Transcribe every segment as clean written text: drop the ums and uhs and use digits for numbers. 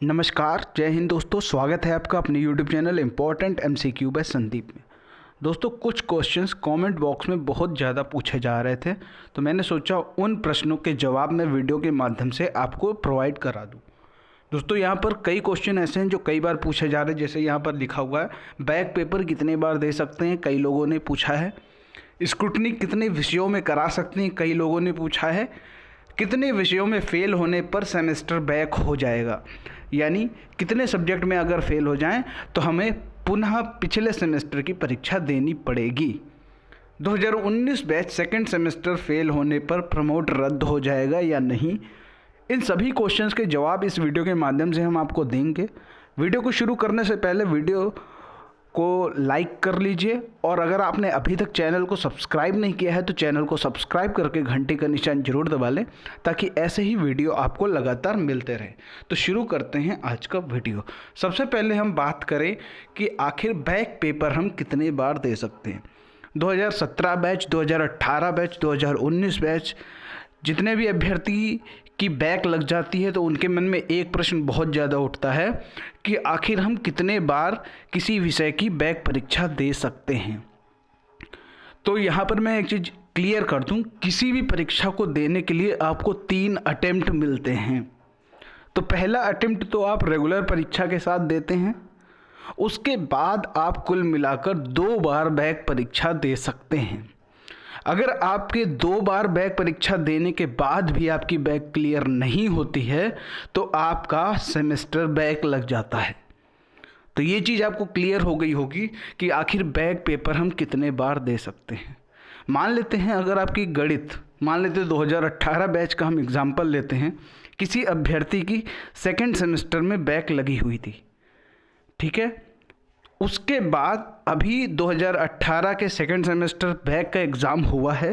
नमस्कार, जय हिंद दोस्तों। स्वागत है आपका अपने YouTube channel important MCQ by Sandeep में। दोस्तों, कुछ क्वेश्चंस कमेंट बॉक्स में बहुत ज़्यादा पूछे जा रहे थे, तो मैंने सोचा उन प्रश्नों के जवाब मैं वीडियो के माध्यम से आपको प्रोवाइड करा दूं। दोस्तों, यहाँ पर कई क्वेश्चन ऐसे हैं जो कई बार पूछे जा रहे हैं। जैसे यहाँ पर लिखा हुआ है, बैक पेपर कितने बार दे सकते हैं, कई लोगों ने पूछा है। स्क्रूटनी कितने विषयों में करा सकते हैं, कई लोगों ने पूछा है। कितने विषयों में फेल होने पर सेमेस्टर बैक हो जाएगा, यानी कितने सब्जेक्ट में अगर फेल हो जाएं तो हमें पुनः पिछले सेमेस्टर की परीक्षा देनी पड़ेगी। 2019 बैच सेकंड सेमेस्टर फेल होने पर प्रमोट रद्द हो जाएगा या नहीं, इन सभी क्वेश्चंस के जवाब इस वीडियो के माध्यम से हम आपको देंगे। वीडियो को शुरू करने से पहले वीडियो को लाइक कर लीजिए, और अगर आपने अभी तक चैनल को सब्सक्राइब नहीं किया है तो चैनल को सब्सक्राइब करके घंटे का निशान जरूर दबा लें, ताकि ऐसे ही वीडियो आपको लगातार मिलते रहें। तो शुरू करते हैं आज का वीडियो। सबसे पहले हम बात करें कि आखिर बैक पेपर हम कितने बार दे सकते हैं। 2017 बैच, 2018 बैच, 2019 बैच, जितने भी अभ्यर्थी की बैक लग जाती है तो उनके मन में एक प्रश्न बहुत ज़्यादा उठता है कि आखिर हम कितने बार किसी विषय की बैक परीक्षा दे सकते हैं। तो यहाँ पर मैं एक चीज़ क्लियर कर दूँ, किसी भी परीक्षा को देने के लिए आपको 3 अटेम्प्ट मिलते हैं। तो पहला अटेम्प्ट तो आप रेगुलर परीक्षा के साथ देते हैं, उसके बाद आप कुल मिलाकर 2 बार बैक परीक्षा दे सकते हैं। अगर आपके 2 बार बैक परीक्षा देने के बाद भी आपकी बैक क्लियर नहीं होती है तो आपका सेमेस्टर बैक लग जाता है। तो ये चीज़ आपको क्लियर हो गई होगी कि आखिर बैक पेपर हम कितने बार दे सकते हैं। मान लेते हैं अगर आपकी गणित, मान लेते हैं 2018 बैच का हम एग्जाम्पल लेते हैं, किसी अभ्यर्थी की सेकेंड सेमेस्टर में बैक लगी हुई थी, ठीक है। उसके बाद अभी 2018 के सेकेंड सेमेस्टर बैक का एग्ज़ाम हुआ है।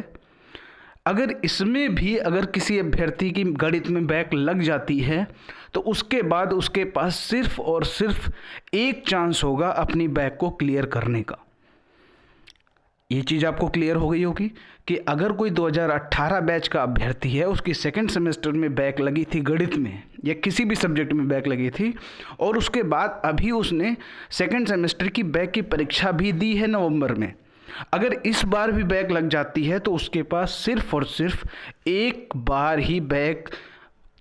अगर इसमें भी अगर किसी अभ्यर्थी की गणित में बैक लग जाती है तो उसके बाद उसके पास सिर्फ और सिर्फ एक चांस होगा अपनी बैक को क्लियर करने का। ये चीज़ आपको क्लियर हो गई होगी कि अगर कोई 2018 बैच का अभ्यर्थी है, उसकी सेकंड सेमेस्टर में बैक लगी थी गणित में या किसी भी सब्जेक्ट में बैक लगी थी, और उसके बाद अभी उसने सेकंड सेमेस्टर की बैक की परीक्षा भी दी है नवंबर में, अगर इस बार भी बैक लग जाती है तो उसके पास सिर्फ और सिर्फ एक बार ही बैक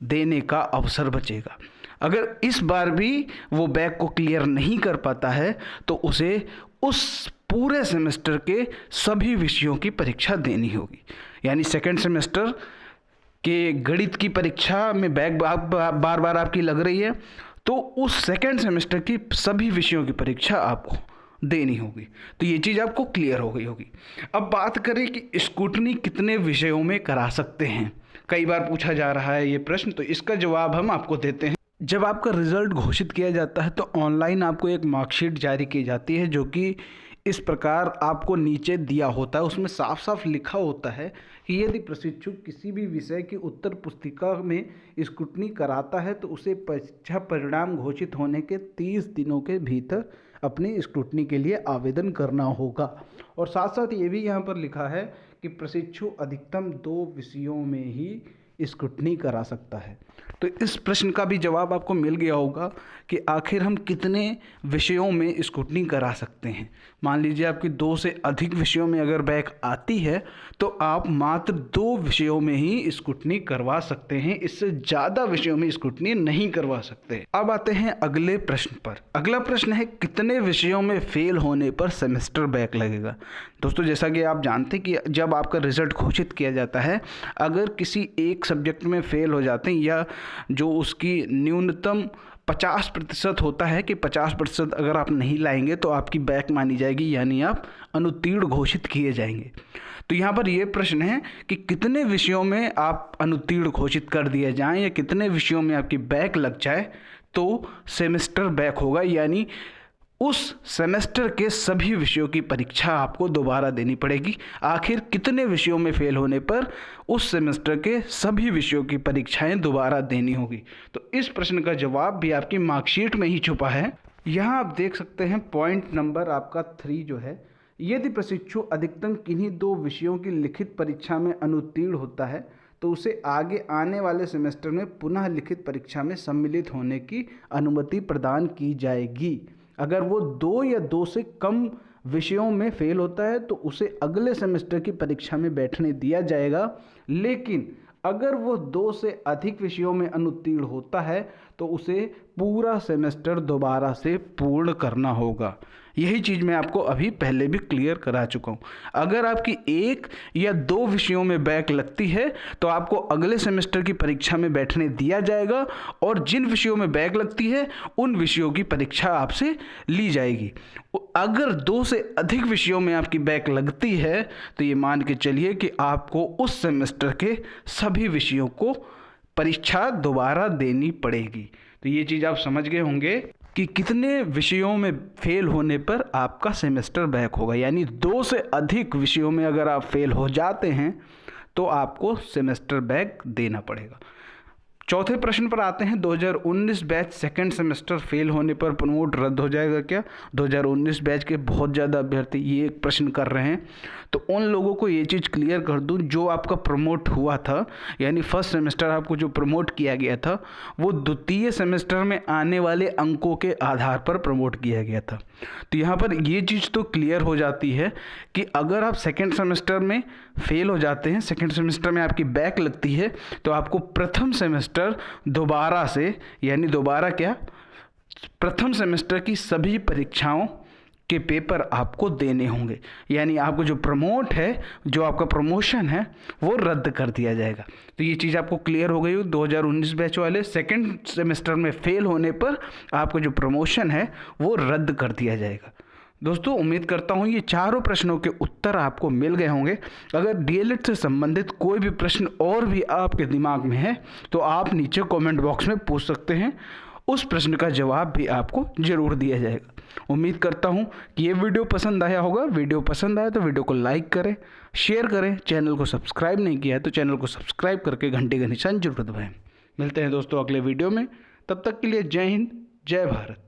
देने का अवसर बचेगा। अगर इस बार भी वो बैक को क्लियर नहीं कर पाता है तो उसे उस पूरे सेमेस्टर के सभी विषयों की परीक्षा देनी होगी। यानी सेकंड सेमेस्टर के गणित की परीक्षा में बैक बार बार आपकी लग रही है तो उस सेकंड सेमेस्टर की सभी विषयों की परीक्षा आपको देनी होगी। तो ये चीज़ आपको क्लियर हो गई होगी। अब बात करें कि स्क्रूटनी कितने विषयों में करा सकते हैं, कई बार पूछा जा रहा है ये प्रश्न, तो इसका जवाब हम आपको देते हैं। जब आपका रिज़ल्ट घोषित किया जाता है तो ऑनलाइन आपको एक मार्कशीट जारी की जाती है, जो कि इस प्रकार आपको नीचे दिया होता है। उसमें साफ साफ लिखा होता है कि यदि प्रशिक्षु किसी भी विषय की उत्तर पुस्तिका में स्क्रूटनी कराता है तो उसे परीक्षा परिणाम घोषित होने के 30 दिनों के भीतर अपनी स्क्रूटनी के लिए आवेदन करना होगा। और साथ साथ ये भी यहाँ पर लिखा है कि प्रशिक्षु अधिकतम 2 विषयों में ही स्क्रूटनी करा सकता है। तो इस प्रश्न का भी जवाब आपको मिल गया होगा कि आखिर हम कितने विषयों में स्क्रूटनी करा सकते हैं। मान लीजिए आपकी 2 से अधिक विषयों में अगर बैक आती है तो आप मात्र 2 विषयों में ही स्क्रूटनी करवा सकते हैं, इससे ज़्यादा विषयों में स्क्रूटनी नहीं करवा सकते। अब आते हैं अगले प्रश्न पर। अगला प्रश्न है, कितने विषयों में फेल होने पर सेमेस्टर बैक लगेगा। दोस्तों, जैसा कि आप जानते हैं कि जब आपका रिजल्ट घोषित किया जाता है, अगर किसी एक सब्जेक्ट में फेल हो जाते हैं या जो उसकी न्यूनतम 50% होता है कि 50% अगर आप नहीं लाएंगे तो आपकी बैक मानी जाएगी, यानी आप अनुत्तीर्ण घोषित किए जाएंगे। तो यहाँ पर ये प्रश्न है कि कितने विषयों में आप अनुत्तीर्ण घोषित कर दिए जाएं या कितने विषयों में आपकी बैक लग जाए तो सेमेस्टर बैक होगा, यानी उस सेमेस्टर के सभी विषयों की परीक्षा आपको दोबारा देनी पड़ेगी। आखिर कितने विषयों में फेल होने पर उस सेमेस्टर के सभी विषयों की परीक्षाएं दोबारा देनी होगी। तो इस प्रश्न का जवाब भी आपकी मार्कशीट में ही छुपा है। यहाँ आप देख सकते हैं पॉइंट नंबर आपका 3 जो है, यदि प्रशिक्षु अधिकतम किन्हीं 2 विषयों की लिखित परीक्षा में अनुत्तीर्ण होता है तो उसे आगे आने वाले सेमेस्टर में पुनः लिखित परीक्षा में सम्मिलित होने की अनुमति प्रदान की जाएगी। अगर वो 2 या 2 से कम विषयों में फेल होता है तो उसे अगले सेमेस्टर की परीक्षा में बैठने दिया जाएगा, लेकिन अगर वो 2 से अधिक विषयों में अनुत्तीर्ण होता है तो उसे पूरा सेमेस्टर दोबारा से पूर्ण करना होगा। यही चीज़ मैं आपको अभी पहले भी क्लियर करा चुका हूँ। अगर आपकी 1 या 2 विषयों में बैक लगती है तो आपको अगले सेमेस्टर की परीक्षा में बैठने दिया जाएगा, और जिन विषयों में बैक लगती है उन विषयों की परीक्षा आपसे ली जाएगी। अगर 2 से अधिक विषयों में आपकी बैक लगती है तो ये मान के चलिए कि आपको उस सेमेस्टर के सभी विषयों को परीक्षा दोबारा देनी पड़ेगी। तो ये चीज़ आप समझ गए होंगे कि कितने विषयों में फेल होने पर आपका सेमेस्टर बैक होगा। यानी 2 से अधिक विषयों में अगर आप फेल हो जाते हैं तो आपको सेमेस्टर बैक देना पड़ेगा। चौथे प्रश्न पर आते हैं। 2019 बैच सेकंड सेमेस्टर फेल होने पर प्रमोट रद्द हो जाएगा क्या? 2019 बैच के बहुत ज़्यादा अभ्यर्थी ये एक प्रश्न कर रहे हैं, तो उन लोगों को ये चीज़ क्लियर कर दूं, जो आपका प्रमोट हुआ था, यानी फर्स्ट सेमेस्टर आपको जो प्रमोट किया गया था वो द्वितीय सेमेस्टर में आने वाले अंकों के आधार पर प्रमोट किया गया था। तो यहाँ पर ये चीज़ तो क्लियर हो जाती है कि अगर आप सेकेंड सेमेस्टर में फेल हो जाते हैं, सेकेंड सेमेस्टर में आपकी बैक लगती है, तो आपको प्रथम सेमेस्टर दोबारा से, यानी दोबारा क्या, प्रथम सेमेस्टर की सभी परीक्षाओं के पेपर आपको देने होंगे। यानी आपको जो प्रमोट है, जो आपका प्रमोशन है, वो रद्द कर दिया जाएगा। तो ये चीज़ आपको क्लियर हो गई हो। 2019 बैच वाले सेकेंड सेमेस्टर में फेल होने पर आपका जो प्रमोशन है वो रद्द कर दिया जाएगा। दोस्तों, उम्मीद करता हूँ ये चारों प्रश्नों के उत्तर आपको मिल गए होंगे। अगर डीएलएड से संबंधित कोई भी प्रश्न और भी आपके दिमाग में है तो आप नीचे कमेंट बॉक्स में पूछ सकते हैं, उस प्रश्न का जवाब भी आपको ज़रूर दिया जाएगा। उम्मीद करता हूँ कि ये वीडियो पसंद आया होगा। वीडियो पसंद आया तो वीडियो को लाइक करें, शेयर करें। चैनल को सब्सक्राइब नहीं किया है तो चैनल को सब्सक्राइब करके घंटे का निशान जरूर दबाएं। मिलते हैं दोस्तों अगले वीडियो में, तब तक के लिए जय हिंद, जय भारत।